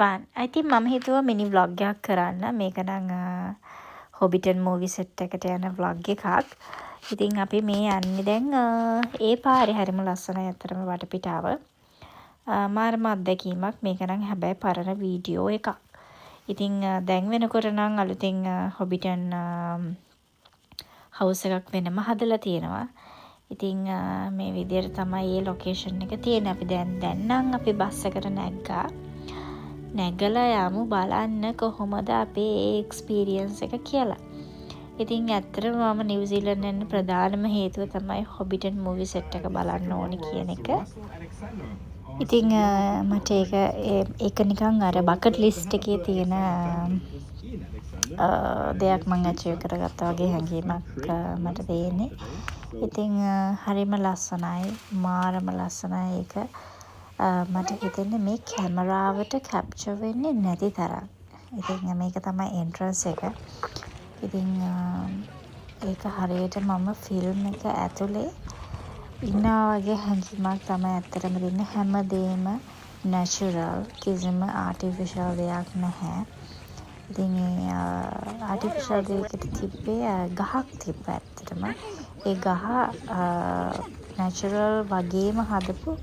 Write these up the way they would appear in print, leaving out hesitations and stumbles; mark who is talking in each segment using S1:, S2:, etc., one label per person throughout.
S1: එවන්. ඉතින් මම හිතුවා මිනි ව්ලොග් එකක් කරන්න. මේක නම් හොබිටන් මූවි සෙට් එකට යන ව්ලොග් එකක්. ඉතින් අපි මේ යන්නේ දැන් ඒ පාරේ හරිම ලස්සනයි අතරම වටපිටාව. මාරම අත්දැකීමක්. මේක නම් හැබැයි පරණ වීඩියෝ එකක්. ඉතින් දැන් වෙනකොට නම් අලුතෙන් හොබිටන් හවුස් එකක් වෙනම හදලා තියෙනවා. ඉතින් මේ විදිහට තමයි ඒ ලොකේෂන් එක තියෙන්නේ. අපි දැන් නම් අපි බස් එකට නැග්ගා. නැගලා යමු බලන්න කොහොමද අපේ ඒ එක්ස්පීරියන්ස් එක කියලා. ඉතින් ඇත්තටම මම නිව්සීලන්ත යන්න ප්‍රධානම හේතුව තමයි හොබිටන් මූවි සෙට් එක බලන්න ඕනි කියන එක. ඉතින් මට ඒක නිකන් අර බකට් ලිස්ට් එකේ තියෙන දෙයක් මං අචීව් කරගත්තා වගේ හැඟීමක් මට තියෙන්නේ. ඉතින් හරිම ලස්සනයි, මාරම ලස්සනයි ඒක. මට හිතෙන්නේ මේ කැමරාවට කැප්චර් වෙන්නේ නැති තරම්. ඉතින් මේක තමයි එන්ට්‍රන්ස් එක. ඉතින් ඒක හරියට මම ෆිල්ම් එක ඇතුලේ ඉන්නා වගේ හැඟීමක් තමයි ඇත්තටම දෙන්නේ. හැමදේම නැචරල්, කිසිම ආටිෆිෂල් දෙයක් නැහැ. ඉතින් ඒ ආටිෆිෂල් දෙයකට තිබ්බේ ගහක් තිබ්බා ඇත්තටම. ඒ ගහ නැචරල් වගේම හදපු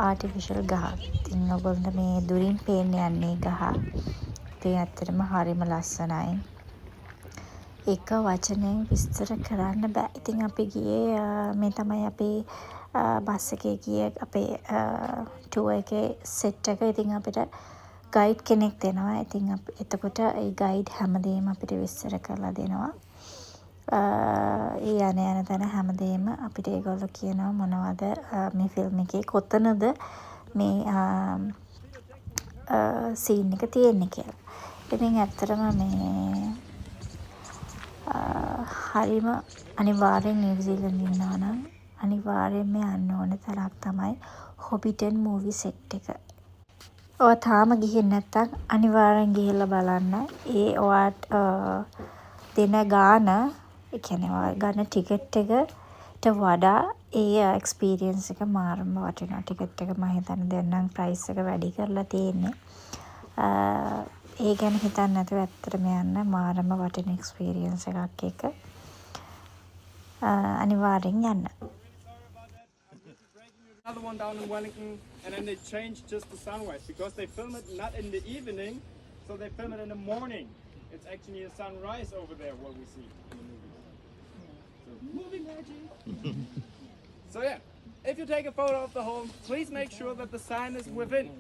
S1: ආටිෆිෂල් ගහක්. ඉතින් ඔයගොල්ලන්ට මේ දුරින් පේන්න යන්නේ ගහ. ඉතින් ඇත්තටම හරිම ලස්සනයි. එක වචනයෙන් විස්තර කරන්න බෑ. ඉතින් අපි ගියේ මේ තමයි අපේ බස් එකේ ගිය අපේ ටුවර් එකේ සෙට් එක. ඉතින් අපිට ගයිඩ් කෙනෙක් දෙනවා. ඉතින් එතකොට ඒ ගයිඩ් හැමදේම අපිට විස්තර කරලා දෙනවා. ඒ යන තැන හැමදේම අපිට ඒගොල්ලෝ කියනවා මොනවද මේ ෆිල්ම් එකේ කොතනද මේ සීන් එක තියෙන්නේ කියලා. ඉතින් ඇත්තටම මේ හරිම අනිවාර්යෙන් නිව්සීලන්ත ඉන්නවා නම් අනිවාර්යෙන්ම යන්න ඕන තැනක් තමයි හොබිටන් මූවි සෙට් එක. ඔයා තාම ගිහින් නැත්තම් අනිවාර්යෙන් ගිහිල්ලා බලන්න. ඒ ඔයාට දෙන ගාන, ඒ කියන්නේ ඔයා ගන්න ටිකට් එකට වඩා ඒ එක්ස්පීරියන්ස් එක මාරම වටිනවා. ටිකට් එක මම හිතන්නේ දැන් නම් ප්‍රයිස් එක වැඩි කරලා තියෙන්නේ. ඒ ගැන හිතන්නේ නැතුව ඇත්තටම යන්න. මාරම වටින එක්ස්පීරියන්ස් එකක් ඒක. අනිවාර්යෙන් යන්න.
S2: Another one down in Wellington, and then they changed just the sunrise because they film it not in the evening, so they film it in the morning. It's actually a sunrise over there what we see in the movies. So movie magic. So yeah, if you take a photo of the home, please make sure that the sign is within.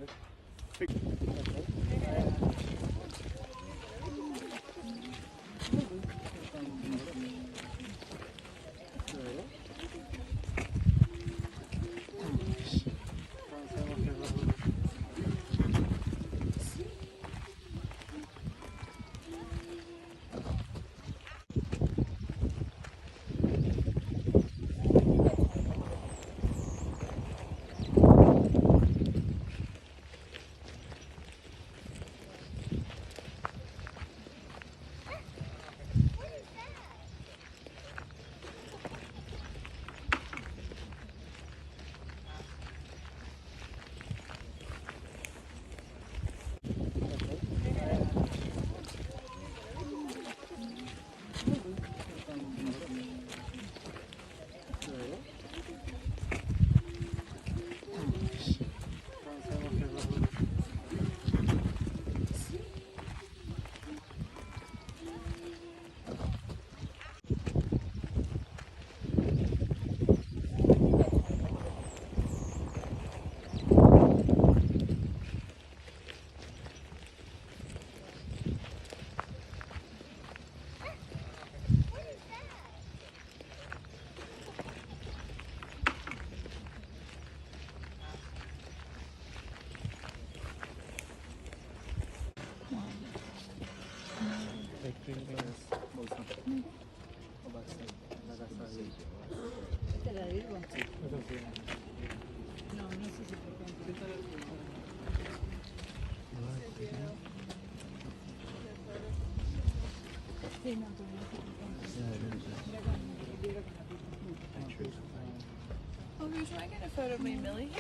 S3: Oh, who's trying to get a photo of me, Millie?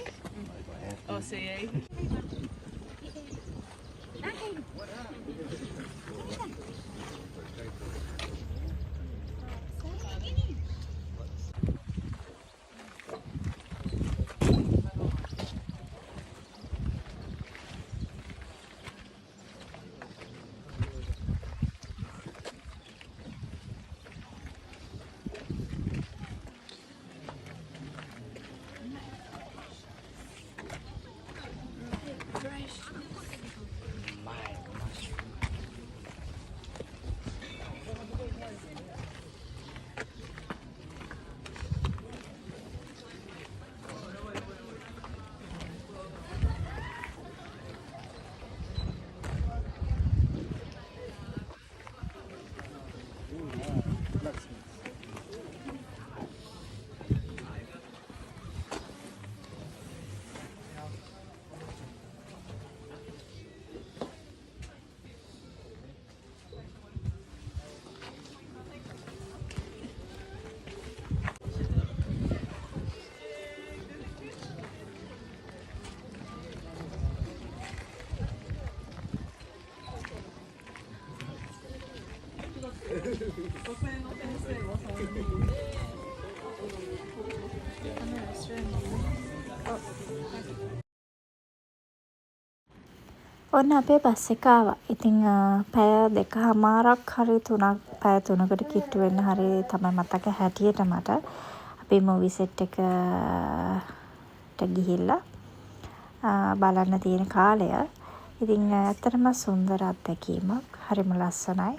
S3: Oh, CA.
S1: ඔන්න අපේ bus එක ආවා. ඉතින් පැය 2:00මාරක් හරි 3ක් පැය 3කට කිට්ටු වෙන්න හරි තමයි මතක හැටියට මට. අපි මූවි සෙට් එකට ගිහිල්ලා බලන්න තියෙන කාලය. ඉතින් ඇත්තටම සුන්දර අත්දැකීමක්. හරිම ලස්සනයි.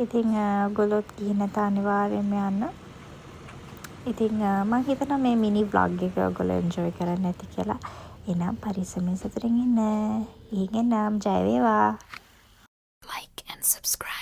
S1: ඉතින් ඔයගොල්ලොත් ගිහින් නැත අනිවාර්යෙන්ම යන්න. ඉතින් මම හිතනවා මේ මිනි ව්ලොග් එක ඔයගොල්ලෝ එන්ජොයි කරන්න ඇති කියලා. එහෙනම් පරිස්සමෙන් සතුටින් ඉන්න. ඊගෙනම් ජය වේවා.
S3: Like and subscribe.